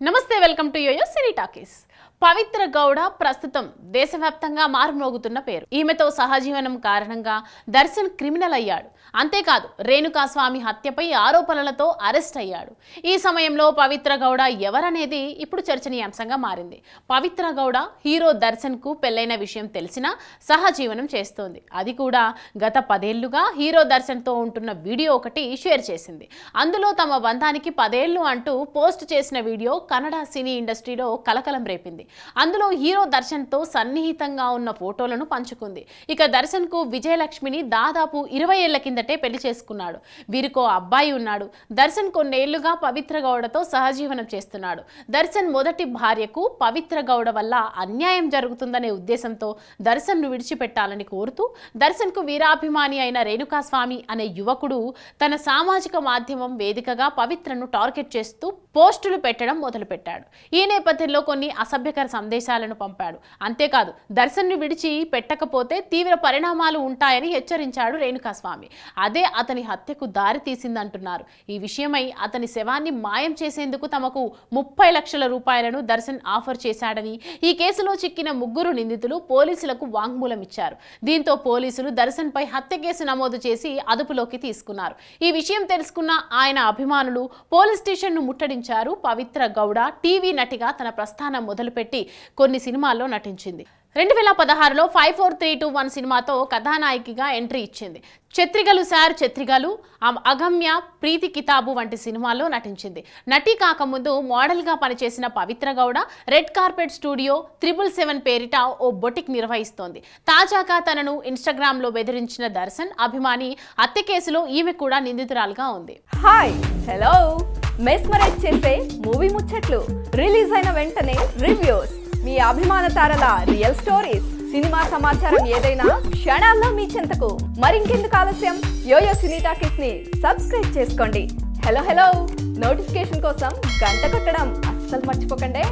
నమస్తే welcome to YoYo Cine Talkies. Pavitra Gowda ప్రస్తుతం దేశవ్యాప్తంగా మారుమోగుతున్న పేరు. ఈమెతో సహజీవనం కారణంగా దర్శన్ క్రిమినల్ అయ్యాడు. అంతేకాదు రేణుకాస్వామి హత్యపై ఆరోపణలతో అరెస్ట్ అయ్యాడు. ఈ సమయంలో పవిత్ర గౌడ ఎవరనేది ఇప్పుడు చర్చనీయాంశంగా మారింది. పవిత్ర గౌడ హీరో దర్శన్ కు పెళ్లైన విషయం తెలిసినా సహజీవనం చేస్తోంది. అది కూడా గత 10 ఏళ్లుగా హీరో దర్శన్ తో ఉంటున్న వీడియో ఒకటి షేర్ చేసింది. అందులో తమ బంధానికి 10 ఏళ్లు అంటూ పోస్ట్ చేసిన వీడియో కన్నడ సినీ ఇండస్ట్రీలో కలకలం రేపింది. అందులో హీరో దర్శన్ తో సన్నిహితంగా ఉన్న ఫోటోలను పంచుకుంది. ఇక దర్శన్ కు విజయలక్ష్మిని దాదాపు 20 ఏళ్ల కిందటే పెళ్లి చేసుకున్నాడు. వీరికో అబ్బాయి ఉన్నాడు. దర్శన్ కొన్నేళ్లుగా పవిత్ర గౌడతో సహజీవనం చేస్తున్నాడు. దర్శన్ మొదటి భార్యకు పవిత్ర గౌడ వల్ల అన్యాయం జరుగుతుందనే ఉద్దేశంతో దర్శన్ ను విడిచిపెట్టాలని కోరుతూ దర్శన్ కు వీరాభిమాని అయిన రేణుకాస్వామి అనే యువకుడు తన సామాజిక మాధ్యమం వేదికగా పవిత్రను టార్గెట్ చేస్తూ పోస్టులు పెట్టడం మొదలుపెట్టాడు. ఈ నేపథ్యంలో కొన్ని అసభ్యకర సందేశాలను పంపాడు. అంతేకాదు దర్శన్ ను విడిచి పెట్టకపోతే తీవ్ర పరిణామాలు ఉంటాయని హెచ్చరించాడు రేణుకాస్వామి. అదే అతని హత్యకు దారి తీసిందంటున్నారు. ఈ విషయమై అతని శవాన్ని మాయం చేసేందుకు తమకు 30 లక్షల రూపాయలను దర్శన్ ఆఫర్ చేశాడని ఈ కేసులో చిక్కిన 3 నిందితులు పోలీసులకు వాంగ్మూలం ఇచ్చారు. దీంతో పోలీసులు దర్శన్ పై హత్య కేసు నమోదు చేసి అదుపులోకి తీసుకున్నారు. ఈ విషయం తెలుసుకున్న ఆయన అభిమానులు పోలీస్ స్టేషన్ ను ముట్టడించారు. పవిత్ర గౌడ టీవీ నటిగా తన ప్రస్థానం మొదలుపెట్టి కొన్ని సినిమాల్లో నటించింది. 2016లో 5431 సినిమాతో కథానాయికగా ఎంట్రీ ఇచ్చింది. ఛత్రిగలు సార్ ఛత్రిగలు, అగమ్య, ప్రీతి కితాబు వంటి సినిమాల్లో నటించింది. నటి కాకముందు మోడల్గా పనిచేసిన పవిత్ర గౌడ రెడ్ కార్పెట్ స్టూడియో 777 పేరిట ఓ బొటిక్ నిర్వహిస్తోంది. తాజాగా తనను ఇన్స్టాగ్రామ్లో బెదిరించిన దర్శన్ అభిమాని హత్య కేసులో ఈమె కూడా నిందితురాలుగా ఉంది. హాయ్ హలో మెస్మరైజ్ చేసే మూవీ ముచ్చట్లు, రిలీజ్ అయిన వెంటనే రివ్యూస్, మీ అభిమాన తారల రియల్ స్టోరీస్, సినిమా సమాచారం ఏదైనా క్షణాల్లో మీ చెంతకు. మరింకెందుకు ఆలస్యం, యోయో సినీ టాకీస్ ని సబ్స్క్రైబ్ చేసుకోండి. హలో నోటిఫికేషన్ కోసం గంట కొట్టడం అస్సలు మర్చిపోకండి.